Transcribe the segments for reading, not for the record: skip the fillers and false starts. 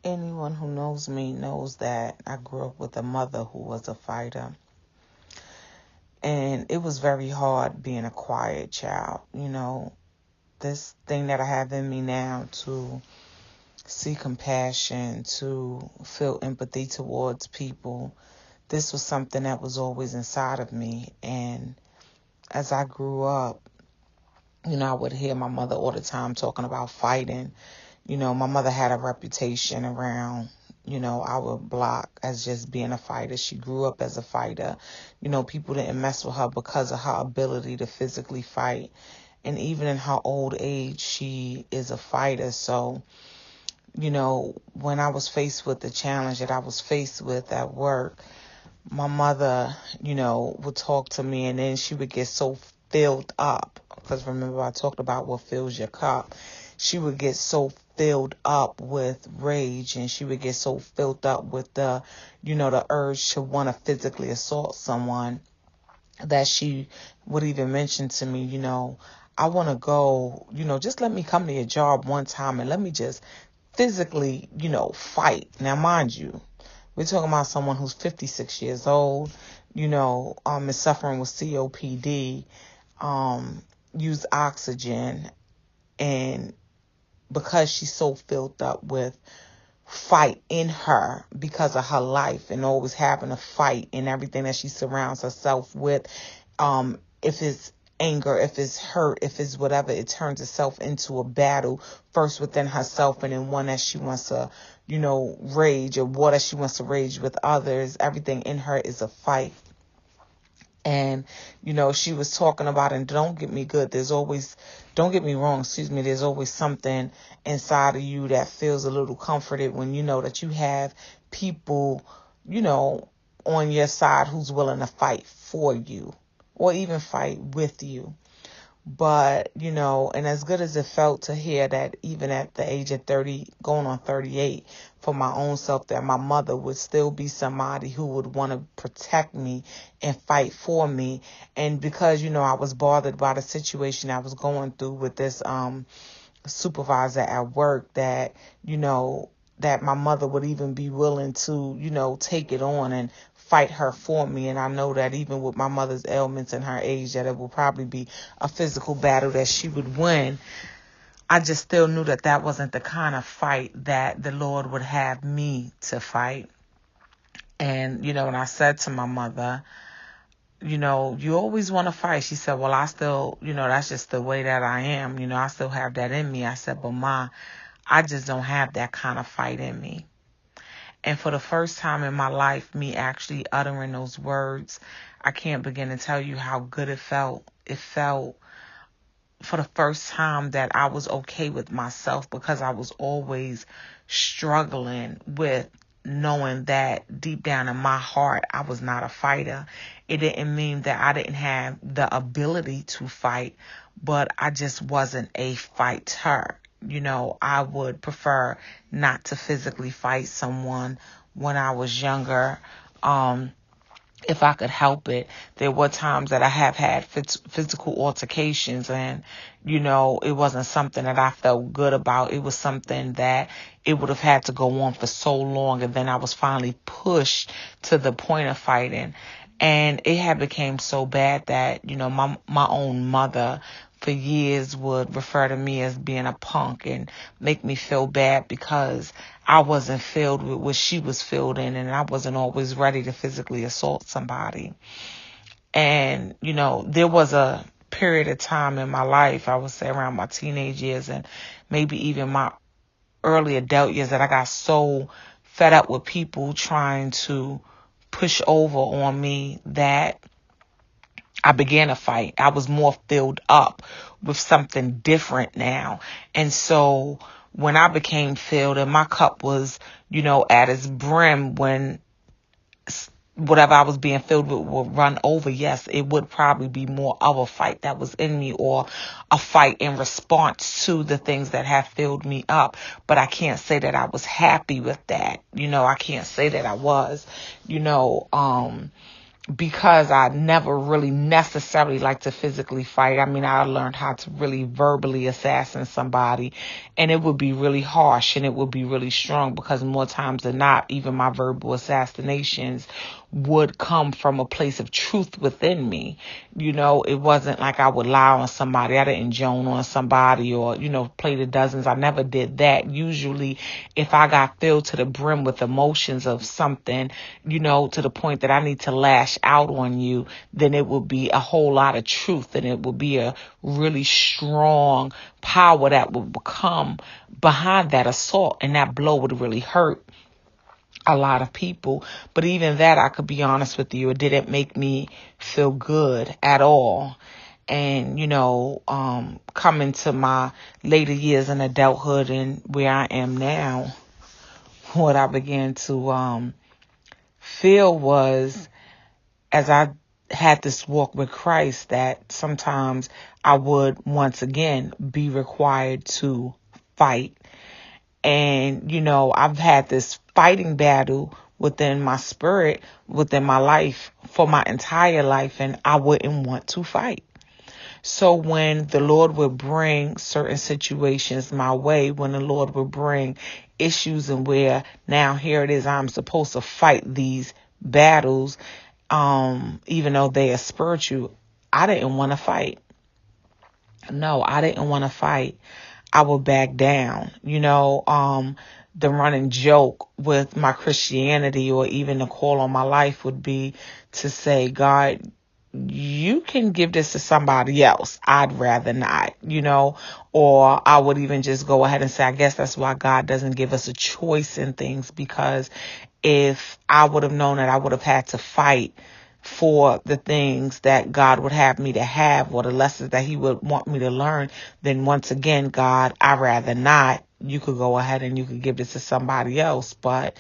Anyone who knows me knows that I grew up with a mother who was a fighter. And it was very hard being a quiet child. This thing that I have in me now to see compassion, to feel empathy towards people, this was something that was always inside of me. And as I grew up, I would hear my mother all the time talking about fighting. My mother had a reputation around, our block as just being a fighter. She grew up as a fighter. People didn't mess with her because of her ability to physically fight. And even in her old age, she is a fighter. So, when I was faced with the challenge that I was faced with at work, my mother, would talk to me, and then she would get so filled up. Because remember, I talked about what fills your cup. She would get so filled up with rage, and she would get so filled up with the urge to want to physically assault someone, that she would even mention to me, I want to go, just let me come to your job one time and let me just physically, fight. Now, mind you, we're talking about someone who's 56 years old, is suffering with COPD, use oxygen, and because she's so filled up with fight in her because of her life and always having a fight in everything that she surrounds herself with, if it's anger, if it's hurt, if it's whatever, it turns itself into a battle first within herself, and then one that she wants to, rage, or war that she wants to rage with others. Everything in her is a fight. And, she was talking about, and don't get me wrong, there's always something inside of you that feels a little comforted when you know that you have people, on your side who's willing to fight for you or even fight with you. But, and as good as it felt to hear that even at the age of 30, going on 38, for my own self, that my mother would still be somebody who would want to protect me and fight for me. And because, I was bothered by the situation I was going through with this supervisor at work, that, that my mother would even be willing to, take it on and fight her for me. And I know that even with my mother's ailments and her age, that it will probably be a physical battle that she would win. I just still knew that that wasn't the kind of fight that the Lord would have me to fight. And, when I said to my mother, you always want to fight. She said, well, I still, that's just the way that I am. I still have that in me. I said, but Ma, I just don't have that kind of fight in me. And for the first time in my life, me actually uttering those words, I can't begin to tell you how good it felt. It felt for the first time that I was okay with myself, because I was always struggling with knowing that deep down in my heart, I was not a fighter. It didn't mean that I didn't have the ability to fight, but I just wasn't a fighter. I would prefer not to physically fight someone when I was younger. If I could help it. There were times that I have had physical altercations, and, it wasn't something that I felt good about. It was something that it would have had to go on for so long, and then I was finally pushed to the point of fighting. And it had become so bad that, my own mother for years would refer to me as being a punk and make me feel bad because I wasn't filled with what she was filled in, and I wasn't always ready to physically assault somebody. And, there was a period of time in my life, I would say around my teenage years and maybe even my early adult years, that I got so fed up with people trying to push over on me that I began a fight. I was more filled up with something different now. And so when I became filled and my cup was, at its brim, when whatever I was being filled with would run over, yes, it would probably be more of a fight that was in me, or a fight in response to the things that have filled me up. But I can't say that I was happy with that. I can't say that I was, because I never really necessarily like to physically fight. I mean, I learned how to really verbally assassin somebody, and it would be really harsh and it would be really strong, because more times than not, even my verbal assassinations would come from a place of truth within me. It wasn't like I would lie on somebody. I didn't joan on somebody or, play the dozens. I never did that. Usually, if I got filled to the brim with emotions of something, to the point that I need to lash out on you, then it would be a whole lot of truth, and it would be a really strong power that would come behind that assault, and that blow would really hurt a lot of people. But even that, I could be honest with you, it didn't make me feel good at all. And, coming to my later years in adulthood and where I am now, what I began to feel was, as I had this walk with Christ, that sometimes I would once again be required to fight. And, I've had this fighting battle within my spirit, within my life, for my entire life, and I wouldn't want to fight. So when the Lord would bring certain situations my way, when the Lord would bring issues and where now here it is, I'm supposed to fight these battles, even though they are spiritual, I didn't want to fight. No, I didn't want to fight. I would back down. The running joke with my Christianity, or even the call on my life, would be to say, God, you can give this to somebody else. I'd rather not, or I would even just go ahead and say, I guess that's why God doesn't give us a choice in things, because if I would have known that I would have had to fight for the things that God would have me to have, or the lessons that he would want me to learn, then once again, God, I'd rather not. You could go ahead and you could give this to somebody else. But,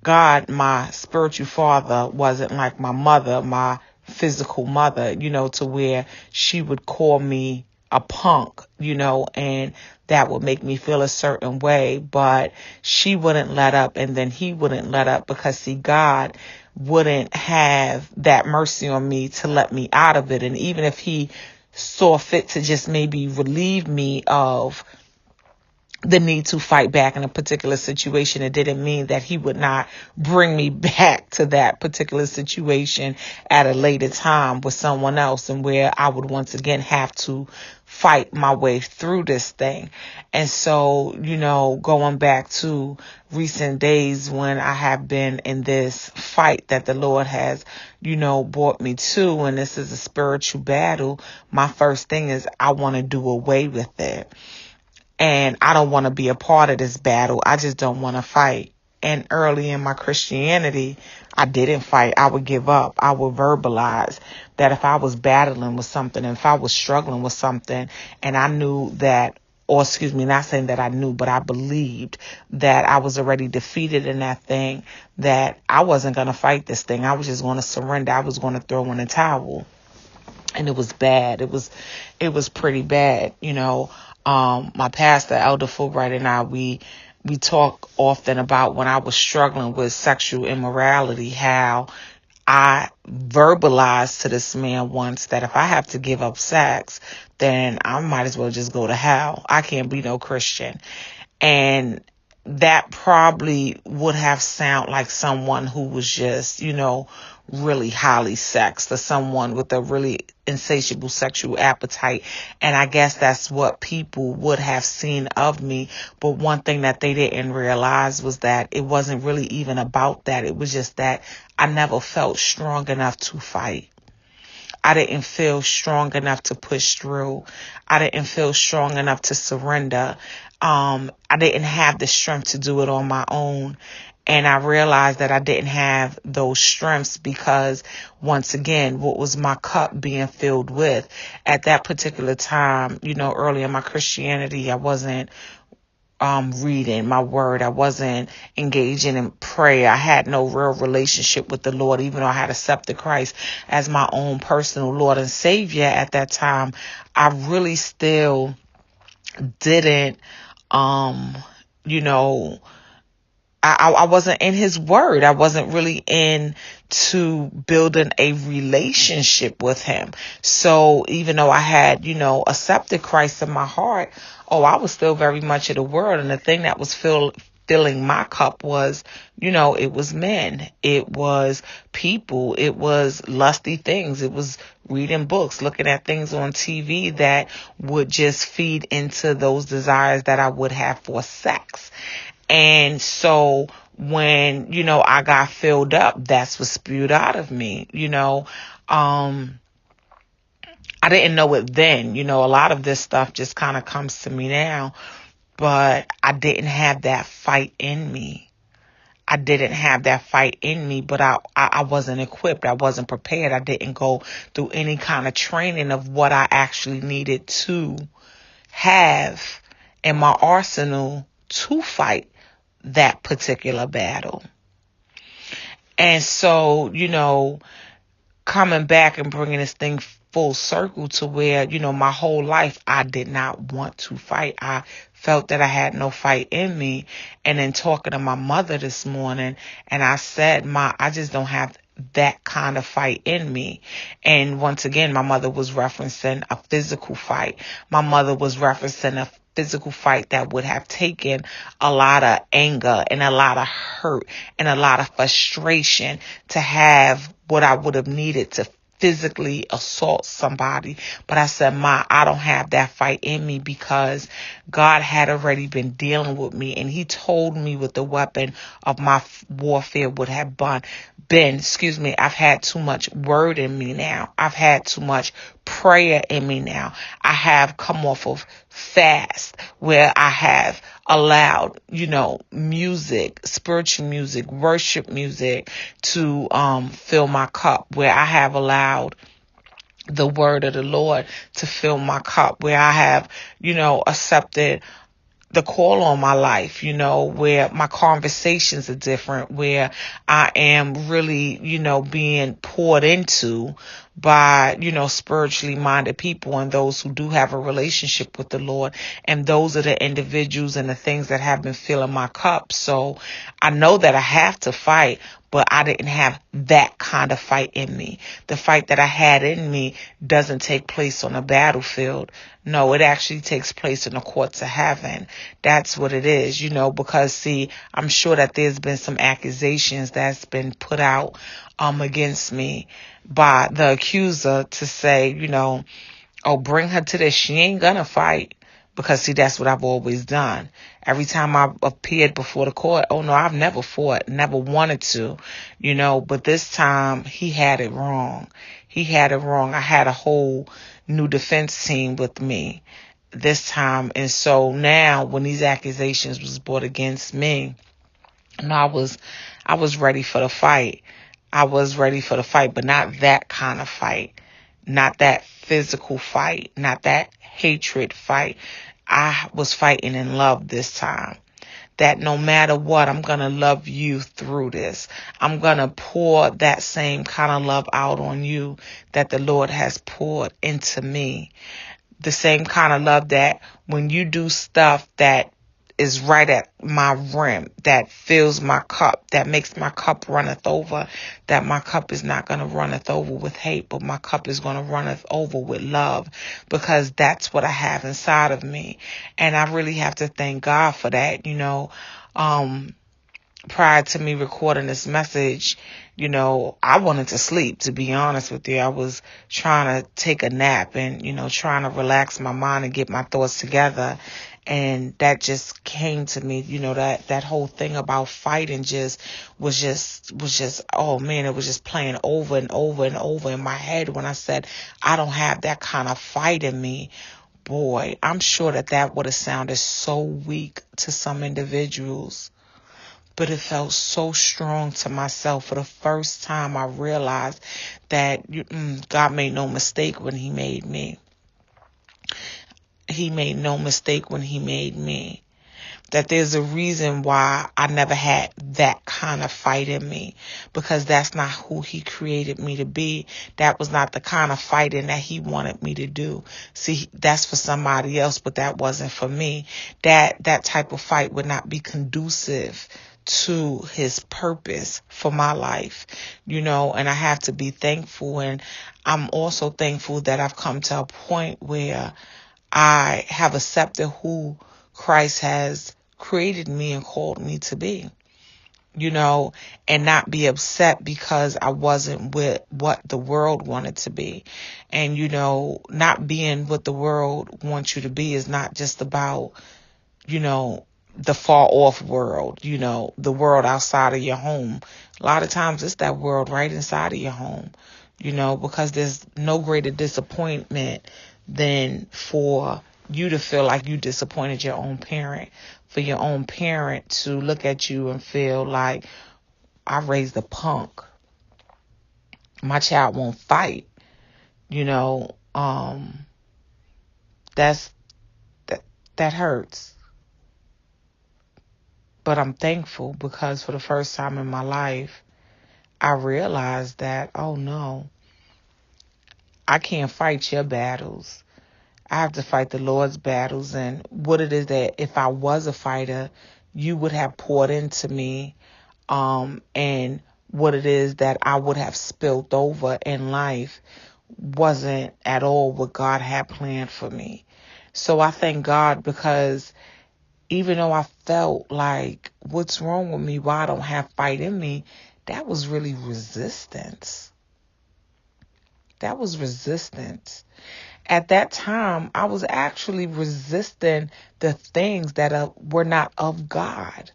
God, my spiritual father, wasn't like my mother, my physical mother, to where she would call me a punk, and that would make me feel a certain way. But she wouldn't let up, and then he wouldn't let up, because, see, God wouldn't have that mercy on me to let me out of it. And even if he saw fit to just maybe relieve me of the need to fight back in a particular situation, it didn't mean that he would not bring me back to that particular situation at a later time with someone else, and where I would once again have to fight my way through this thing. And so, going back to recent days when I have been in this fight that the Lord has, brought me to, and this is a spiritual battle, my first thing is I want to do away with it. And I don't want to be a part of this battle. I just don't want to fight. And early in my Christianity, I didn't fight. I would give up. I would verbalize that if I was battling with something, if I was struggling with something, and I knew that, or excuse me, not saying that I knew, but I believed that I was already defeated in that thing, that I wasn't going to fight this thing. I was just going to surrender. I was going to throw in the towel. And it was bad. It was pretty bad, my pastor, Elder Fulbright, and I, we talk often about when I was struggling with sexual immorality, how I verbalized to this man once that if I have to give up sex, then I might as well just go to hell. I can't be no Christian. And that probably would have sounded like someone who was just, really highly sexed, or someone with a really insatiable sexual appetite. And I guess that's what people would have seen of me. But one thing that they didn't realize was that it wasn't really even about that. It was just that I never felt strong enough to fight. I didn't feel strong enough to push through. I didn't feel strong enough to surrender. I didn't have the strength to do it on my own. And I realized that I didn't have those strengths because, once again, what was my cup being filled with? At that particular time, early in my Christianity, I wasn't reading my word. I wasn't engaging in prayer. I had no real relationship with the Lord, even though I had accepted Christ as my own personal Lord and Savior at that time. I really still didn't, I wasn't in his word. I wasn't really into building a relationship with him. So even though I had, accepted Christ in my heart, I was still very much of the world. And the thing that was filling my cup was, it was men, it was people, it was lusty things, it was reading books, looking at things on TV that would just feed into those desires that I would have for sex. And so when, I got filled up, that's what spewed out of me, I didn't know it then, a lot of this stuff just kind of comes to me now, but I didn't have that fight in me. I didn't have that fight in me, but I wasn't equipped. I wasn't prepared. I didn't go through any kind of training of what I actually needed to have in my arsenal to fight that particular battle. And so, coming back and bringing this thing full circle to where, my whole life I did not want to fight. I felt that I had no fight in me. And then talking to my mother this morning, and I said, I just don't have that kind of fight in me. And once again, my mother was referencing a physical fight. My mother was referencing a physical fight that would have taken a lot of anger and a lot of hurt and a lot of frustration to have what I would have needed to physically assault somebody. But I said, Ma, I don't have that fight in me because God had already been dealing with me, and he told me what the weapon of my warfare would have been. I've had too much word in me now. I've had too much prayer in me now. I have come off of fast where I have allowed, music, spiritual music, worship music to fill my cup, where I have allowed the word of the Lord to fill my cup, where I have, accepted the call on my life, where my conversations are different, where I am really, being poured into by, spiritually minded people and those who do have a relationship with the Lord. And those are the individuals and the things that have been filling my cup. So I know that I have to fight, but I didn't have that kind of fight in me. The fight that I had in me doesn't take place on a battlefield. No, it actually takes place in the courts of heaven. That's what it is, because see, I'm sure that there's been some accusations that's been put out against me by the accuser to say, bring her to this. She ain't gonna fight. Because, see, that's what I've always done. Every time I've appeared before the court, no, I've never fought, never wanted to, but this time he had it wrong. He had it wrong. I had a whole new defense team with me this time. And so now when these accusations was brought against me, I was ready for the fight. I was ready for the fight, but not that kind of fight, not that physical fight, not that hatred fight. I was fighting in love this time. That no matter what, I'm going to love you through this. I'm going to pour that same kind of love out on you that the Lord has poured into me. The same kind of love that when you do stuff that is right at my rim, that fills my cup, that makes my cup runneth over, that my cup is not going to runneth over with hate, but my cup is going to runneth over with love, because that's what I have inside of me. And I really have to thank God for that. Prior to me recording this message, I wanted to sleep, to be honest with you. I was trying to take a nap and, trying to relax my mind and get my thoughts together. And that just came to me, that whole thing about fighting was just, oh man, it was just playing over and over and over in my head when I said, I don't have that kind of fight in me. Boy, I'm sure that would have sounded so weak to some individuals, but it felt so strong to myself. For the first time, I realized that God made no mistake when he made me. He made no mistake when he made me. That there's a reason why I never had that kind of fight in me, because that's not who he created me to be. That was not the kind of fighting that he wanted me to do. See, that's for somebody else, but that wasn't for me. That type of fight would not be conducive to his purpose for my life, and I have to be thankful. And I'm also thankful that I've come to a point where I have accepted who Christ has created me and called me to be, and not be upset because I wasn't with what the world wanted to be. And, not being what the world wants you to be is not just about, the far off world, the world outside of your home. A lot of times it's that world right inside of your home, because there's no greater disappointment than for you to feel like you disappointed your own parent, for your own parent to look at you and feel like, I raised a punk. My child won't fight. That hurts. But I'm thankful because for the first time in my life, I realized that, oh no, I can't fight your battles. I have to fight the Lord's battles. And what it is that if I was a fighter, you would have poured into me, and what it is that I would have spilt over in life wasn't at all what God had planned for me. So I thank God, because even though I felt like, what's wrong with me? Why I don't have fight in me? That was really resistance. That was resistance. At that time, I was actually resisting the things that were not of God.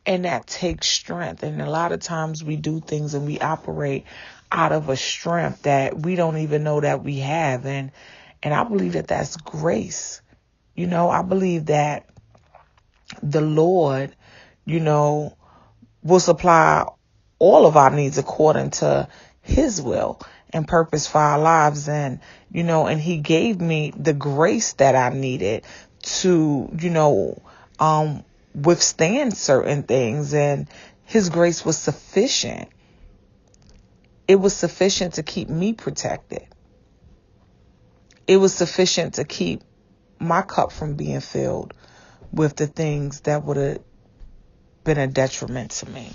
And that takes strength. And a lot of times we do things and we operate out of a strength that we don't even know that we have. And I believe that that's grace. I believe that the Lord, will supply all of our needs according to his will and purpose for our lives. And, and he gave me the grace that I needed to, withstand certain things. And his grace was sufficient. It was sufficient to keep me protected. It was sufficient to keep my cup from being filled with the things that would have been a detriment to me.